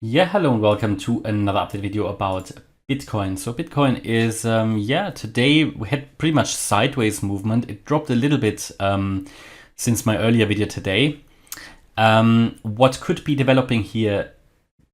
Yeah, hello and welcome to another update video about Bitcoin. So Bitcoin is, today we had pretty much sideways movement. It dropped a little bit since my earlier video today. What could be developing here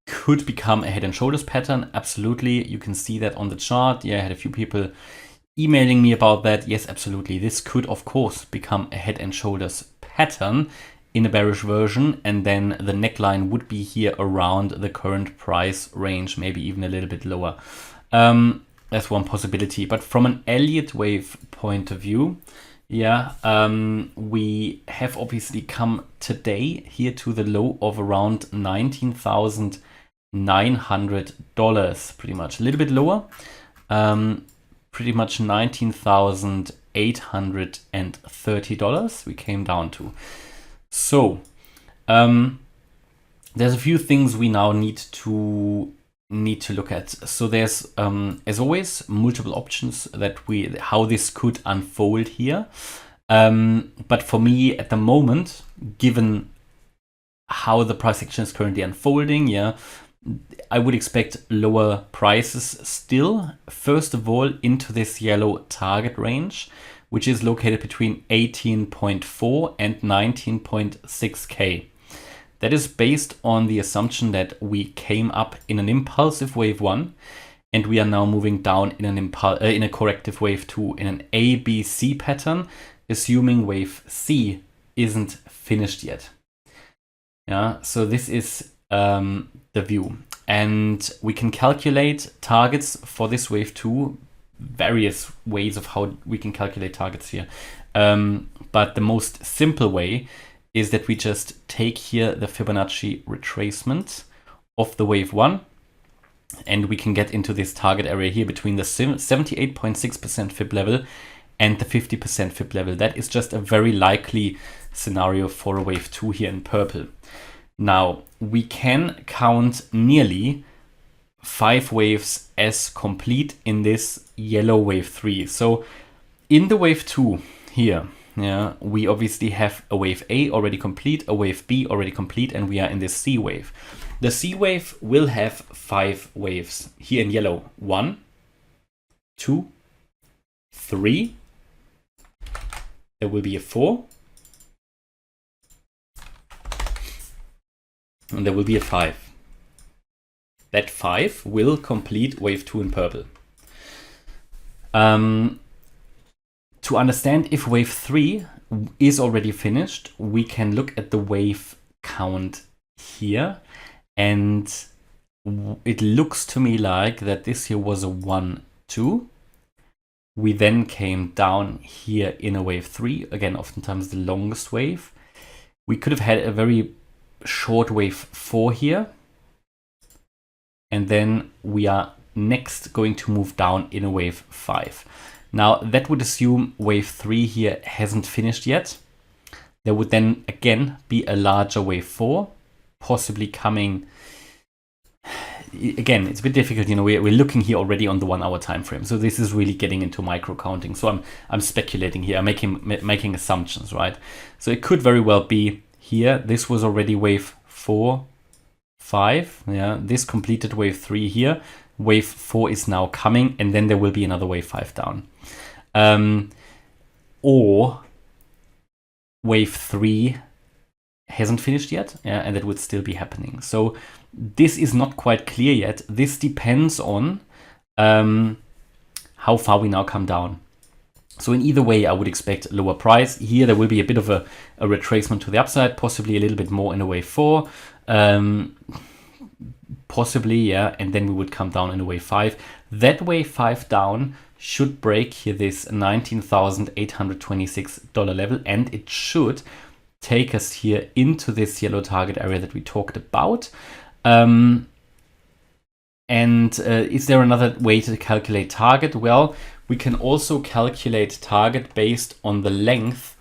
could become a head and shoulders pattern. Absolutely. You can see that on the chart. Yeah, I had a few people emailing me about that. Yes, absolutely. This could, of course, become a head and shoulders pattern in a bearish version, and then the neckline would be here around the current price range, maybe even a little bit lower. That's one possibility. But from an Elliott Wave point of view, we have obviously come today here to the low of around $19,900, pretty much a little bit lower, pretty much $19,830 we came down to. So there's a few things we now need to look at. So there's as always multiple options that how this could unfold here. But for me at the moment, given how the price action is currently unfolding, I would expect lower prices still. First of all, into this yellow target range, which is located between 18.4 and 19.6K. That is based on the assumption that we came up in an impulsive wave 1 and we are now moving down in a corrective wave 2 in an ABC pattern, assuming wave C isn't finished yet. So this is the view. And we can calculate targets for this wave 2, various ways of how we can calculate targets here. But the most simple way is that we just take here the Fibonacci retracement of the wave 1, and we can get into this target area here between the 78.6% Fib level and the 50% Fib level. That is just a very likely scenario for a wave 2 here in purple. Now, we can count nearly 5 waves as complete in this yellow wave 3. So in the wave 2 here, we obviously have a wave A already complete, a wave B already complete, and we are in this C wave. The C wave will have 5 waves here in yellow. 1, 2, 3. There will be a 4. And there will be a 5. That 5 will complete wave 2 in purple. To understand if wave 3 is already finished, we can look at the wave count here. And it looks to me like that this here was a 1, 2. We then came down here in a wave 3, again, oftentimes the longest wave. We could have had a very short wave 4 here. And then we are next going to move down in a wave 5. Now that would assume wave 3 here hasn't finished yet. There would then again be a larger wave 4, possibly coming. Again, it's a bit difficult, we're looking here already on the 1 hour time frame. So this is really getting into micro counting. So I'm speculating here, I'm making assumptions, right? So it could very well be here. This was already wave 4, 5. This completed wave 3 here. Wave 4 is now coming, and then there will be another wave 5 down. Or wave 3 hasn't finished yet, and that would still be happening. So this is not quite clear yet. This depends on how far we now come down. So in either way, I would expect lower price. Here there will be a bit of a retracement to the upside, possibly a little bit more in a wave 4. Possibly, and then we would come down in a wave 5. That wave 5 down should break here this $19,826 level, and it should take us here into this yellow target area that we talked about. And is there another way to calculate target? Well, we can also calculate target based on the length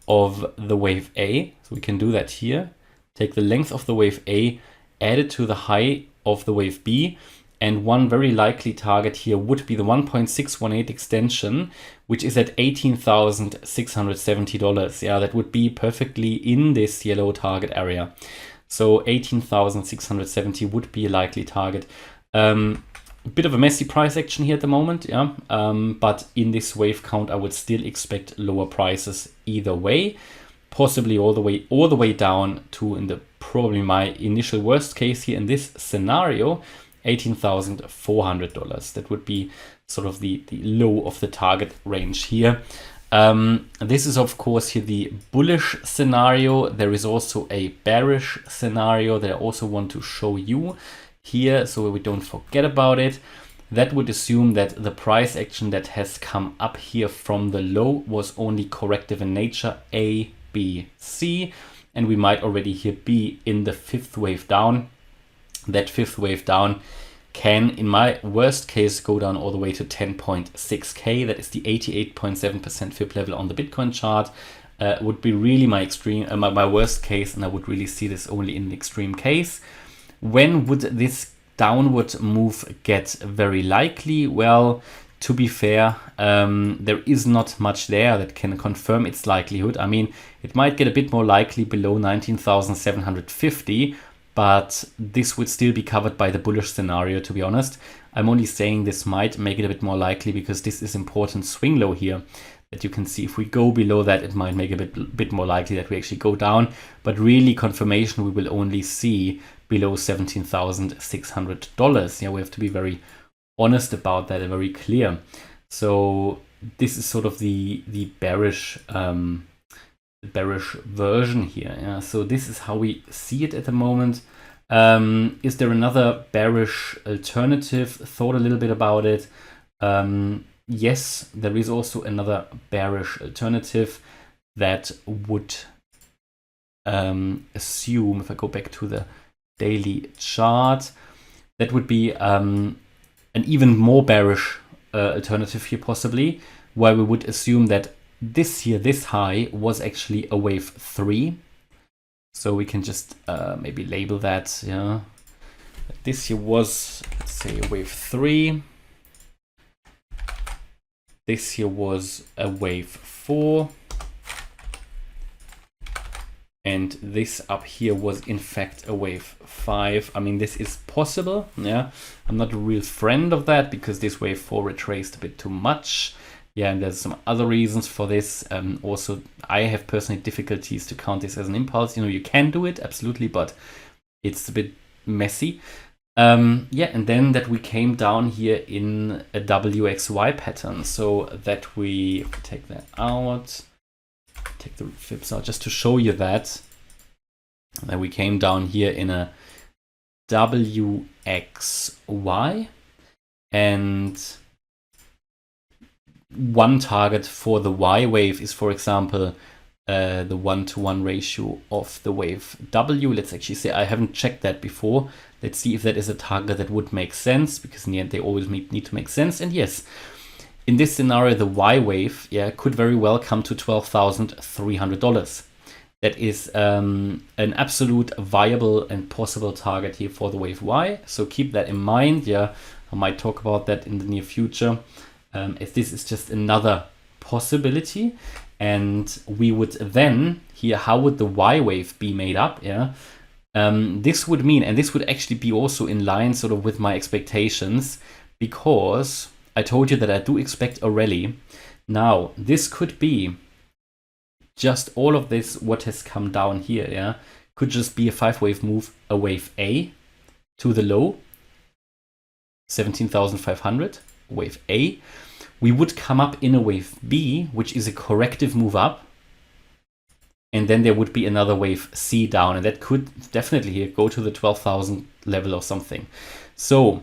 of the wave A. So we can do that here. Take the length of the wave A, add it to the high of the wave B, and one very likely target here would be the 1.618 extension, which is at $18,670. That would be perfectly in this yellow target area. So 18,670 would be a likely target. A bit of a messy price action here at the moment, yeah. But in this wave count, I would still expect lower prices either way, possibly all the way down to, in the probably my initial worst case here in this scenario, $18,400. That would be sort of the low of the target range here. This is of course here the bullish scenario. There is also a bearish scenario that I also want to show you here so we don't forget about it. That would assume that the price action that has come up here from the low was only corrective in nature, A, B, C, and we might already here be in the fifth wave down. That fifth wave down can, in my worst case, go down all the way to 10.6K. That is the 88.7% fib level on the Bitcoin chart. Would be really my extreme, my worst case, and I would really see this only in the extreme case. When would this downward move get very likely? Well, to be fair, there is not much there that can confirm its likelihood. I mean, it might get a bit more likely below 19,750, but this would still be covered by the bullish scenario, to be honest. I'm only saying this might make it a bit more likely because this is important swing low here that you can see. If we go below that, it might make it a bit more likely that we actually go down, but really confirmation we will only see below $17,600. Yeah, we have to be very honest about that and very clear. So this is sort of the bearish version here. Yeah, so this is how we see it at the moment. Is there another bearish alternative? Thought a little bit about it. Yes, there is also another bearish alternative that would assume, if I go back to the daily chart, that would be an even more bearish alternative here possibly, where we would assume that this here, this high, was actually a wave 3. So we can just maybe label that, yeah. This here was, let's say, a wave 3. This here was a wave 4. And this up here was in fact a wave 5. I mean, this is possible, yeah. I'm not a real friend of that because this wave 4 retraced a bit too much. Yeah, and there's some other reasons for this. Also, I have personally difficulties to count this as an impulse. You know, you can do it, absolutely, but it's a bit messy. Yeah, and then that we came down here in a WXY pattern. So that we take that out, take the fibs out just to show you that we came down here in a WXY, and one target for the Y wave is, for example, the 1-to-1 ratio of the wave W. Let's actually say, I haven't checked that before. Let's see if that is a target that would make sense, because in the end they always need to make sense. And yes, in this scenario, the Y wave, yeah, could very well come to $12,300. That is an absolute viable and possible target here for the wave Y. So keep that in mind. Yeah, I might talk about that in the near future. As this is just another possibility, and we would then here, how would the Y wave be made up? Yeah, this would mean, and this would actually be also in line sort of with my expectations, because I told you that I do expect a rally. Now this could be just all of this what has come down here. Yeah, could just be a 5-wave move, a wave A to the low 17,500. Wave A, we would come up in a wave B, which is a corrective move up, and then there would be another wave C down, and that could definitely here go to the 12,000 level or something. So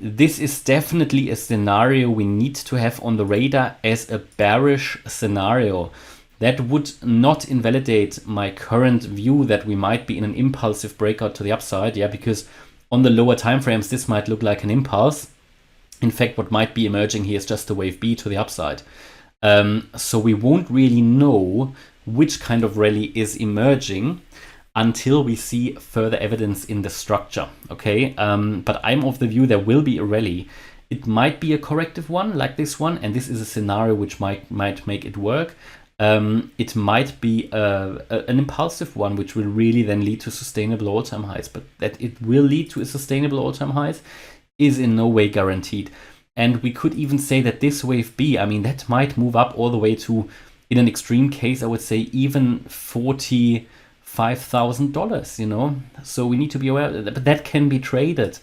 this is definitely a scenario we need to have on the radar as a bearish scenario. That would not invalidate my current view that we might be in an impulsive breakout to the upside, yeah, because on the lower time frames this might look like an impulse. In fact, what might be emerging here is just a wave B to the upside. So we won't really know which kind of rally is emerging until we see further evidence in the structure, okay? But I'm of the view there will be a rally. It might be a corrective one like this one, and this is a scenario which might make it work. it might be an impulsive one, which will really then lead to sustainable all-time highs. But that it will lead to a sustainable all-time highs is in no way guaranteed. And we could even say that this wave B, I mean, that might move up all the way to, in an extreme case, I would say even $45,000, you know. So we need to be aware of that, but that can be traded.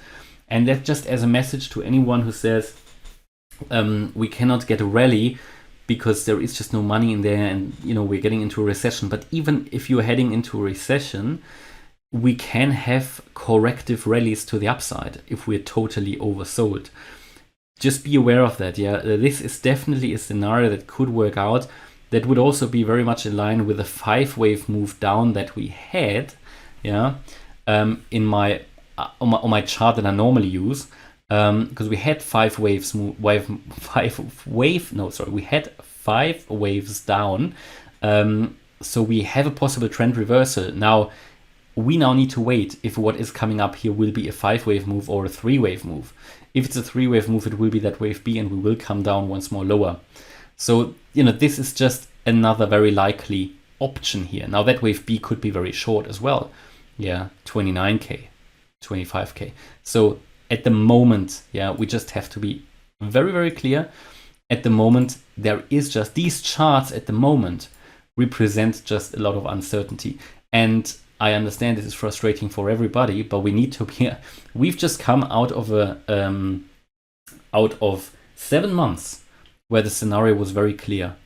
And that just as a message to anyone who says we cannot get a rally because there is just no money in there, and you know we're getting into a recession. But even if you're heading into a recession, we can have corrective rallies to the upside if we're totally oversold. Just be aware of that. Yeah, this is definitely a scenario that could work out. That would also be very much in line with the 5-wave move down that we had. Yeah, in my on my chart that I normally use. Because we had 5 waves we had 5 waves down, so we have a possible trend reversal. Now we need to wait if what is coming up here will be a 5-wave move or a 3-wave move. If it's a 3-wave move, it will be that wave B and we will come down once more lower. So you know, this is just another very likely option here. Now that wave B could be very short as well. Yeah, 29k, 25k. So at the moment, yeah, we just have to be very, very clear. At the moment, there is just these charts at the moment represent just a lot of uncertainty. And I understand this is frustrating for everybody, but we need to be, we've just come out of out of 7 months where the scenario was very clear.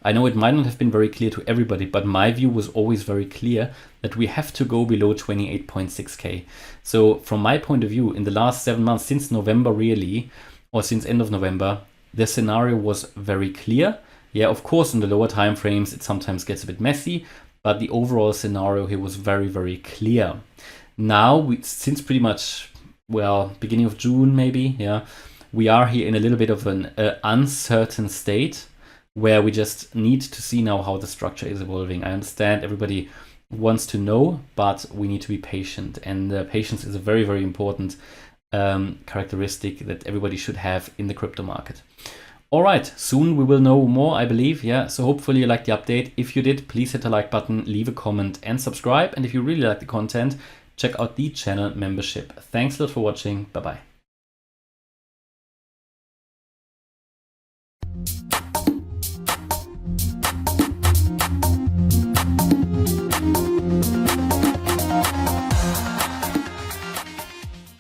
I know it might not have been very clear to everybody, but my view was always very clear that we have to go below 28.6k. So from my point of view, in the last 7 months, since November really, or since end of November, the scenario was very clear. Yeah, of course, in the lower time frames, it sometimes gets a bit messy, but the overall scenario here was very, very clear. Now, since pretty much, well, beginning of June maybe, yeah, we are here in a little bit of an uncertain state, where we just need to see now how the structure is evolving. I understand everybody wants to know, but we need to be patient. And patience is a very, very important characteristic that everybody should have in the crypto market. All right, soon we will know more, I believe. Yeah, so hopefully you liked the update. If you did, please hit the like button, leave a comment and subscribe. And if you really like the content, check out the channel membership. Thanks a lot for watching. Bye-bye.